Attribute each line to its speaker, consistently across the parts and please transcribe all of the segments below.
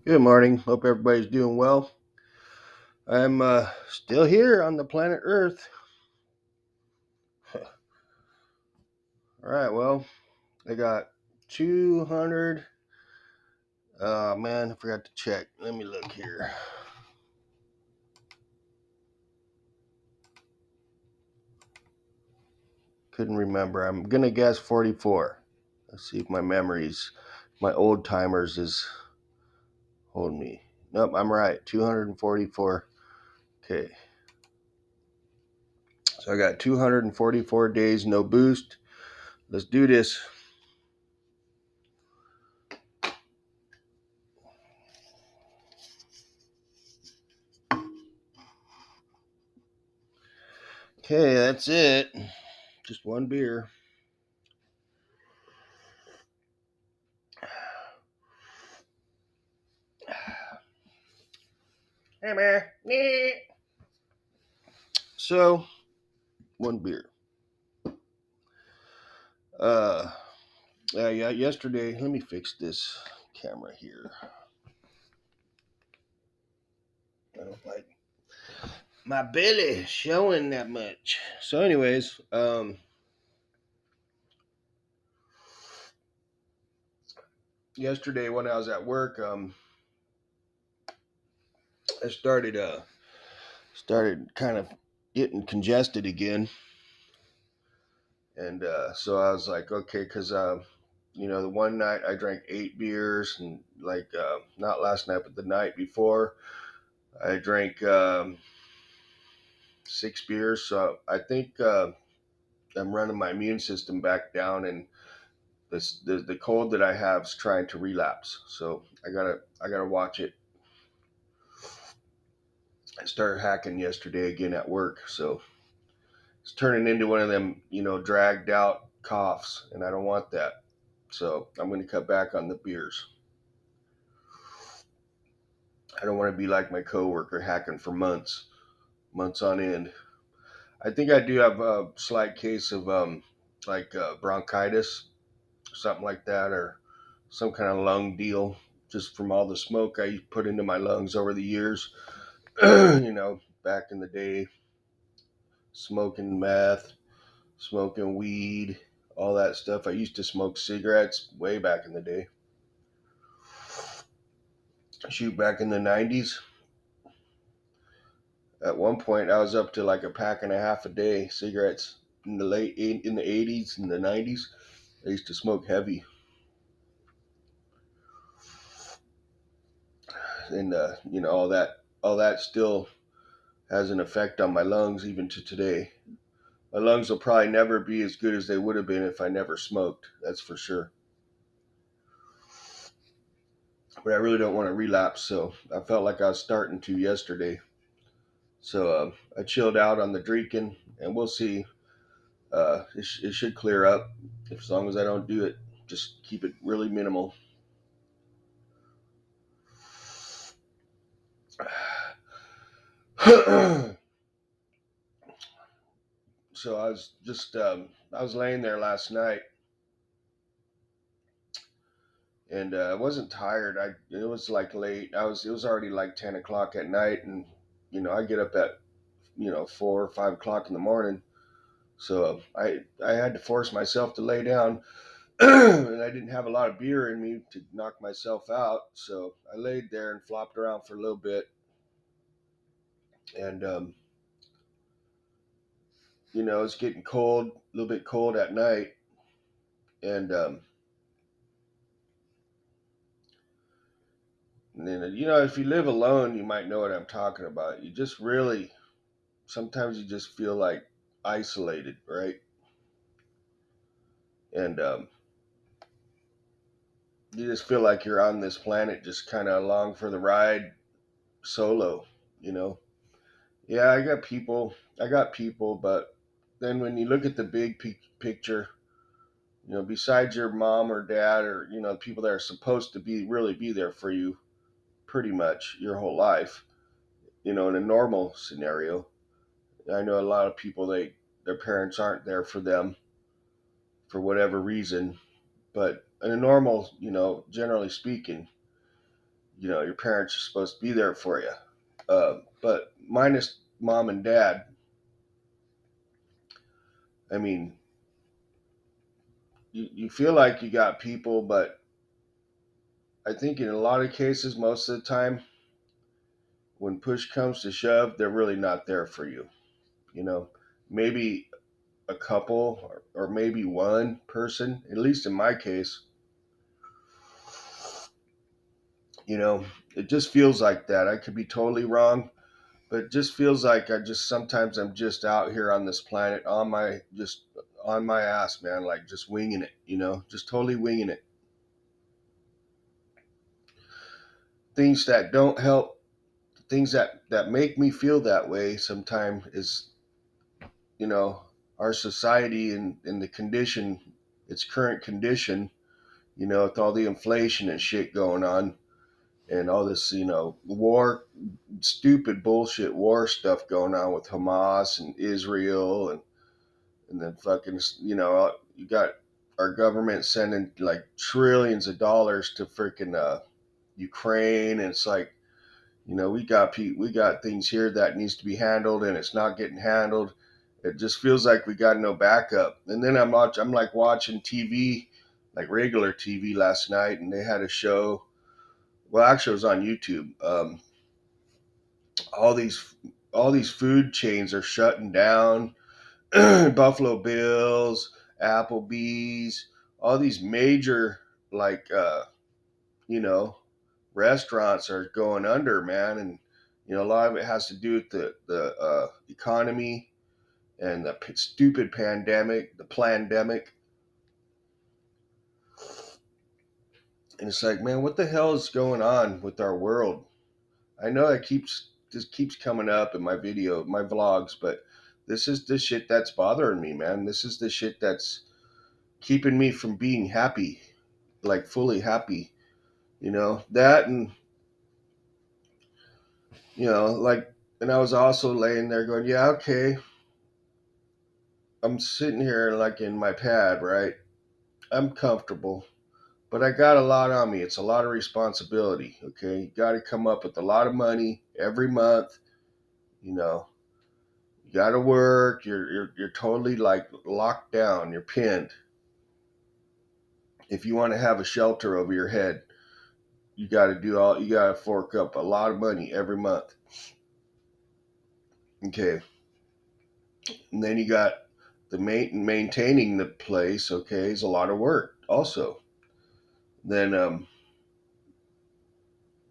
Speaker 1: Good morning. Hope everybody's doing well. I'm still here on the planet Earth. All right, well, I got 200. Oh, man, I forgot to check. Let me look here. Couldn't remember. I'm going to guess 44. Let's see if my old timers is holding me. Nope, I'm right. 244. Okay. So I got 244 days, no boost. Let's do this. Okay, that's it. Just one beer. Hey, man. So, one beer. Uh, yeah. Yesterday, let me fix this camera here. I don't like my belly showing that much. So, anyways, yesterday when I was at work, I started kind of getting congested again, and so I was like, okay, because the one night I drank 8 beers, and like not last night, but the night before, I drank 6 beers. So I think I'm running my immune system back down, and the cold that I have is trying to relapse. So I gotta watch it. I started hacking yesterday again at work, so it's turning into one of them, dragged out coughs, and I don't want that. So I'm going to cut back on the beers. I don't want to be like my coworker hacking for months on end. I think I do have a slight case of like bronchitis, something like that, or some kind of lung deal, just from all the smoke I put into my lungs over the years. Back in the day, smoking meth, smoking weed, all that stuff. I used to smoke cigarettes way back in the day. Shoot, back in the 90s, at one point I was up to like a pack and a half a day cigarettes. In the 80s and the 90s, I used to smoke heavy, and all that still has an effect on my lungs even to today. My lungs will probably never be as good as they would have been if I never smoked. That's for sure. But I really don't want to relapse, so I felt like I was starting to yesterday. So I chilled out on the drinking, and we'll see. It should clear up as long as I don't do it. Just keep it really minimal. So I was laying there last night, and I wasn't tired. It was like late. It was already like 10 o'clock at night, and I get up at 4 or 5 o'clock in the morning. So I had to force myself to lay down, and I didn't have a lot of beer in me to knock myself out. So I laid there and flopped around for a little bit, and it's getting cold, a little bit cold at night, and and then if you live alone, you might know what I'm talking about. You just really sometimes you just feel like isolated, right? And you just feel like you're on this planet, just kind of along for the ride, solo. You know, yeah, I got people, but then when you look at the big picture, besides your mom or dad, or people that are supposed to be there for you pretty much your whole life, in a normal scenario. I know a lot of people, their parents aren't there for them for whatever reason, but in a normal, generally speaking, Your parents are supposed to be there for you. But minus mom and dad, I mean, you feel like you got people, but I think in a lot of cases, most of the time, when push comes to shove, they're really not there for you. You know, maybe a couple or maybe one person, at least in my case, you know, it just feels like that. I could be totally wrong, but it just feels like sometimes I'm just out here on this planet on my ass, man, like just winging it, just totally winging it. Things that don't help, things that make me feel that way sometimes is, you know, our society and the condition, its current condition, with all the inflation and shit going on and all this, war, stupid bullshit war stuff going on with Hamas and Israel and then fucking, you got our government sending like trillions of dollars to freaking Ukraine, and it's like, we got things here that needs to be handled, and it's not getting handled. It just feels like we got no backup. And then I'm like watching TV, like regular TV last night, and they had a show. Well, actually, it was on YouTube. All these all these food chains are shutting down. Buffalo Bills, Applebee's, all these major like you know restaurants are going under, man, and a lot of it has to do with the economy and the stupid pandemic, the plandemic, and it's like, man, what the hell is going on with our world? I know that keeps coming up in my vlogs, but this is the shit that's bothering me, man. This is the shit that's keeping me from being happy, like fully happy. That, and like, and I was also laying there going, yeah, okay, I'm sitting here like in my pad, right? I'm comfortable, but I got a lot on me. It's a lot of responsibility. Okay, you got to come up with a lot of money every month. You know, you got to work. You're totally like locked down. You're pinned. If you want to have a shelter over your head, you got to fork up a lot of money every month. Okay, and then you got the maintaining the place. Okay, is a lot of work also. Then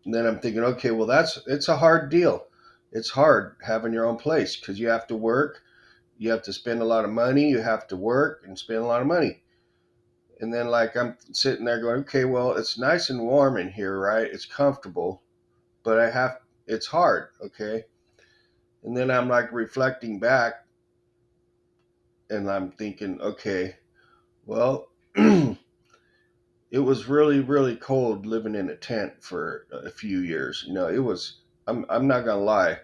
Speaker 1: then I'm thinking, okay, well, it's a hard deal. It's hard having your own place because you have to work, you have to spend a lot of money, you have to work and spend a lot of money. And then like I'm sitting there going, okay, well, it's nice and warm in here, right? It's comfortable, but it's hard, okay? And then I'm like reflecting back, and I'm thinking, okay, well, it was really really cold living in a tent for a few years. It was. I'm not gonna lie.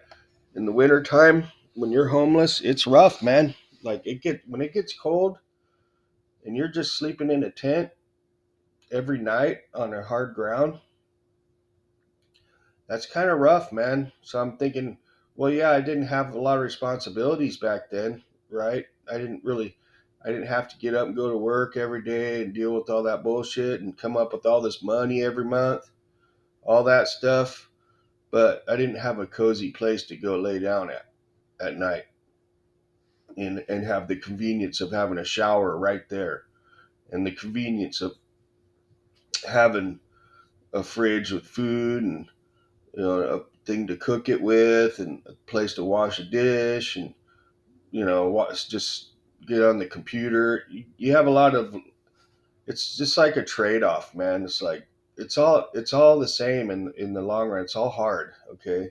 Speaker 1: In the winter time, when you're homeless, it's rough, man. Like when it gets cold and you're just sleeping in a tent every night on a hard ground, that's kind of rough, man. So I'm thinking, well, yeah, I didn't have a lot of responsibilities back then, right? I didn't have to get up and go to work every day and deal with all that bullshit and come up with all this money every month, all that stuff. But I didn't have a cozy place to go lay down at night, and have the convenience of having a shower right there, and the convenience of having a fridge with food, and a thing to cook it with, and a place to wash a dish, and just get on the computer. You have a lot of. It's just like a trade-off, man. It's like it's all the same in the long run. It's all hard, okay?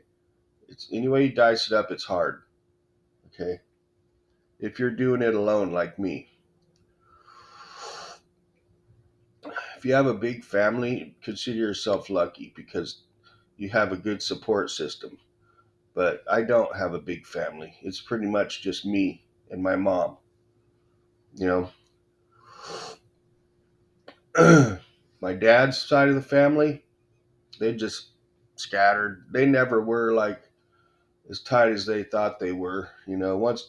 Speaker 1: It's any way you dice it up, it's hard, okay? If you're doing it alone like me. If you have a big family, consider yourself lucky because you have a good support system. But I don't have a big family. It's pretty much just me and my mom. You know, my dad's side of the family, they just scattered. They never were like as tight as they thought they were. Once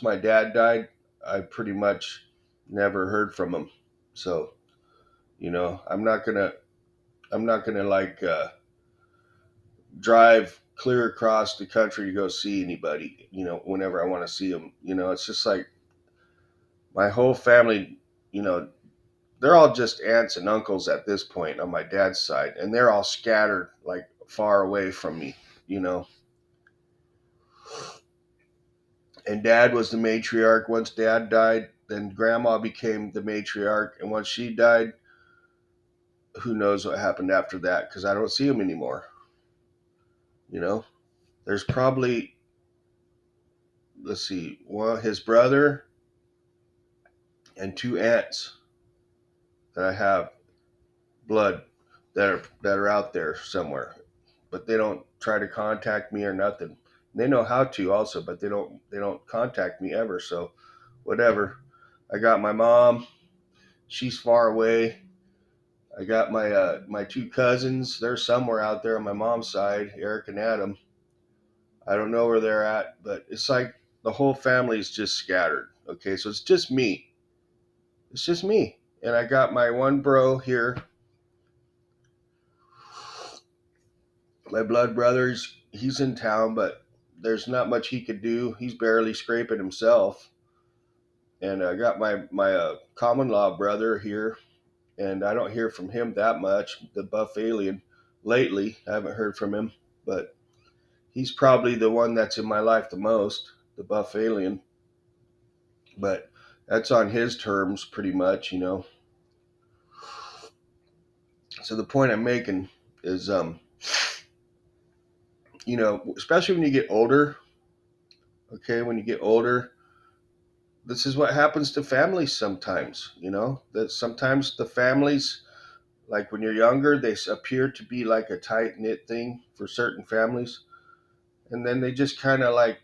Speaker 1: my dad died, I pretty much never heard from him. So, I'm not gonna like drive clear across the country to go see anybody. Whenever I want to see them. It's just like my whole family. You know, they're all just aunts and uncles at this point on my dad's side, and they're all scattered like far away from me. You know, and dad was the matriarch. Once dad died, then grandma became the matriarch, and once she died, who knows what happened after that? Because I don't see him anymore. You know, there's probably, let's see, well, his brother and two aunts that I have blood that are out there somewhere, but they don't try to contact me or nothing. They know how to also, but they don't contact me ever. So whatever. I got my mom. She's far away. I got my two cousins. They're somewhere out there on my mom's side, Eric and Adam. I don't know where they're at, but it's like the whole family's just scattered. Okay, so it's just me. It's just me. And I got my one bro here, my blood brothers. He's in town, but there's not much he could do. He's barely scraping himself. And I got my common law brother here, and I don't hear from him that much. The buff alien lately, I haven't heard from him, but he's probably the one that's in my life the most, the buff alien. But that's on his terms, pretty much. So the point I'm making is, especially when you get older. Okay, when you get older, this is what happens to families sometimes. That sometimes the families, like when you're younger, they appear to be like a tight knit thing for certain families, and then they just kind of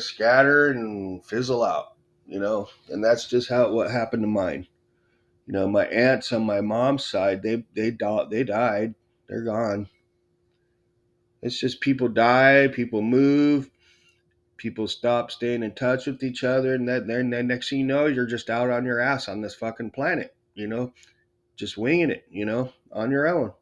Speaker 1: scatter and fizzle out. And that's just how what happened to mine. My aunts on my mom's side, they died. They're gone. It's just people die, people move, people stop staying in touch with each other, and then next thing you know, you're just out on your ass on this fucking planet. Just winging it. On your own.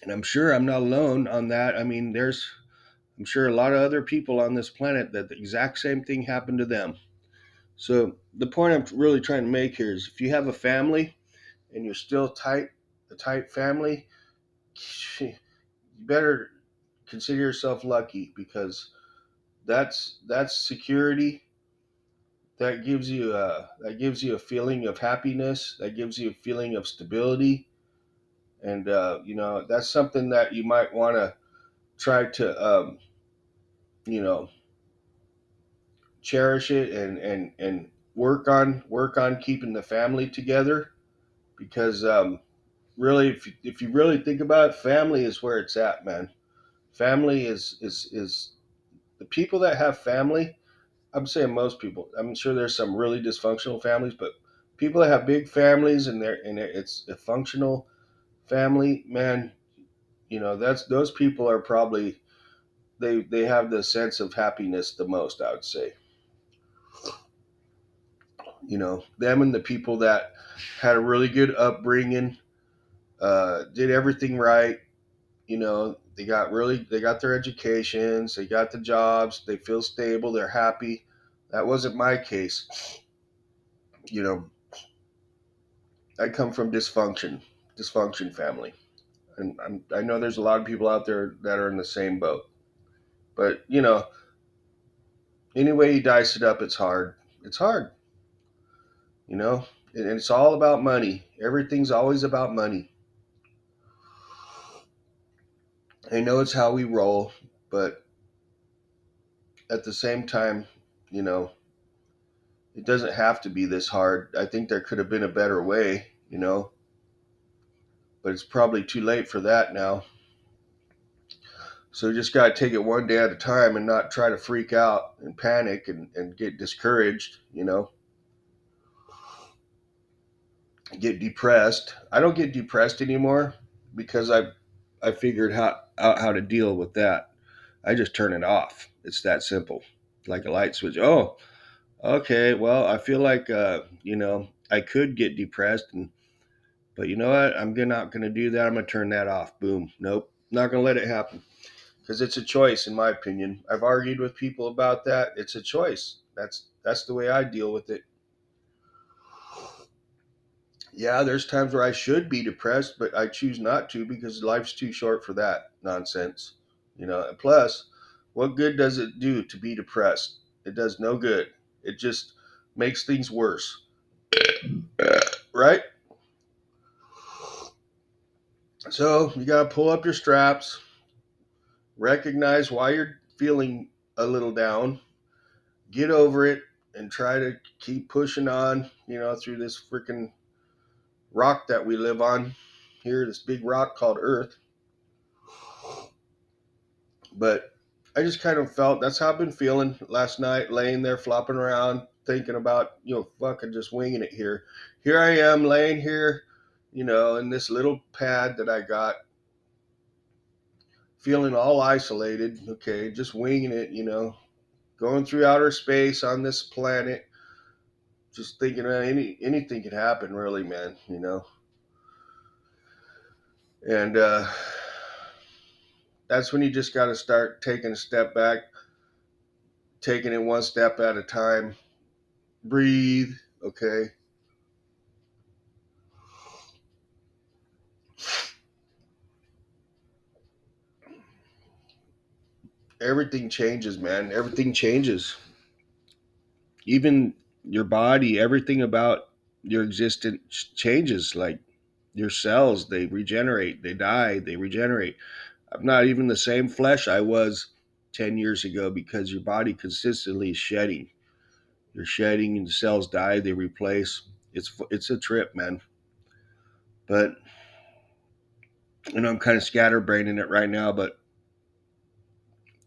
Speaker 1: And I'm sure I'm not alone on that. I mean, I'm sure a lot of other people on this planet that the exact same thing happened to them. So the point I'm really trying to make here is if you have a family and you're still a tight family, you better consider yourself lucky because that's security. That gives you a feeling of happiness. That gives you a feeling of stability, and that's something that you might want to try to you know cherish it and work on keeping the family together because really if you really think about it, family is where it's at, man. Family is the people that have family. I'm saying most people. I'm sure there's some really dysfunctional families, but people that have big families and it's a functional family, man. That's those people are probably they have the sense of happiness the most. I would say. Them and the people that had a really good upbringing, did everything right. They got their educations, they got the jobs, they feel stable, they're happy. That wasn't my case. You know, I come from dysfunction family, and I know there's a lot of people out there that are in the same boat. But any way you dice it up, it's hard. It's hard, you know, and it's all about money. Everything's always about money. I know it's how we roll, but at the same time, you know, it doesn't have to be this hard. I think there could have been a better way, but it's probably too late for that now. So you just got to take it one day at a time and not try to freak out and panic and get discouraged. get depressed. I don't get depressed anymore because I figured out how to deal with that. I just turn it off. It's that simple, like a light switch. Oh, okay. Well, I feel like I could get depressed, but you know what? Not gonna do that. I'm gonna turn that off. Boom. Nope. Not gonna let it happen because it's a choice, in my opinion. I've argued with people about that. It's a choice. That's the way I deal with it. Yeah, there's times where I should be depressed, but I choose not to because life's too short for that nonsense. Plus, what good does it do to be depressed? It does no good. It just makes things worse, right? So you got to pull up your straps, recognize why you're feeling a little down, get over it, and try to keep pushing on, through this freaking rock that we live on here, this big rock called Earth. But I just kind of felt that's how I've been feeling last night, laying there flopping around, thinking about, fucking just winging it here. Here I am laying here, in this little pad that I got, feeling all isolated, okay, just winging it, going through outer space on this planet, just thinking anything could happen, really, man. And that's when you just got to start taking a step back, taking it one step at a time, breathe, okay. Everything changes, man. Everything changes. Even your body, everything about your existence changes. Like your cells, they regenerate, they die, they regenerate. I'm not even the same flesh I was 10 years ago because your body consistently is shedding. You're shedding and the cells die, they replace. It's a trip, man. But I'm kind of scatterbraining it right now, but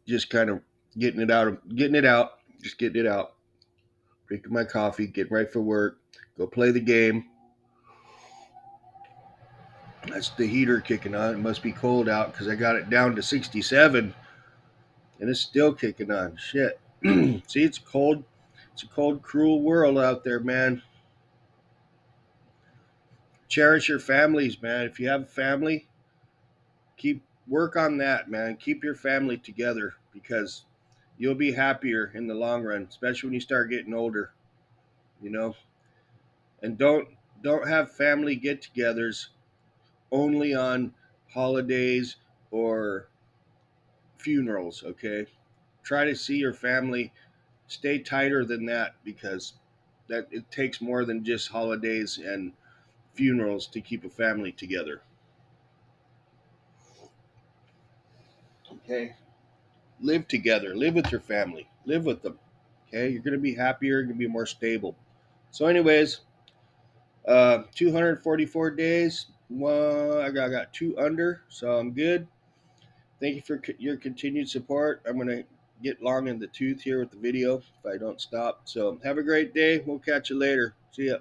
Speaker 1: just kind of getting it out, just getting it out. Drinking my coffee, getting ready for work, go play the game. That's the heater kicking on. It must be cold out because I got it down to 67 and it's still kicking on. Shit. See, it's cold. It's a cold, cruel world out there, man. Cherish your families, man. If you have a family, keep work on that, man. Keep your family together because you'll be happier in the long run, especially when you start getting older, you know. And don't have family get-togethers only on holidays or funerals, okay? Try to see your family, stay tighter than that because that it takes more than just holidays and funerals to keep a family together. Okay? Live together, live with your family, live with them. Okay? You're going to be happier, you're going to be more stable. So anyways, 244 days. Well, I got two under, so I'm good. Thank you for your continued support. I'm going to get long in the tooth here with the video if I don't stop. So have a great day. We'll catch you later. See ya.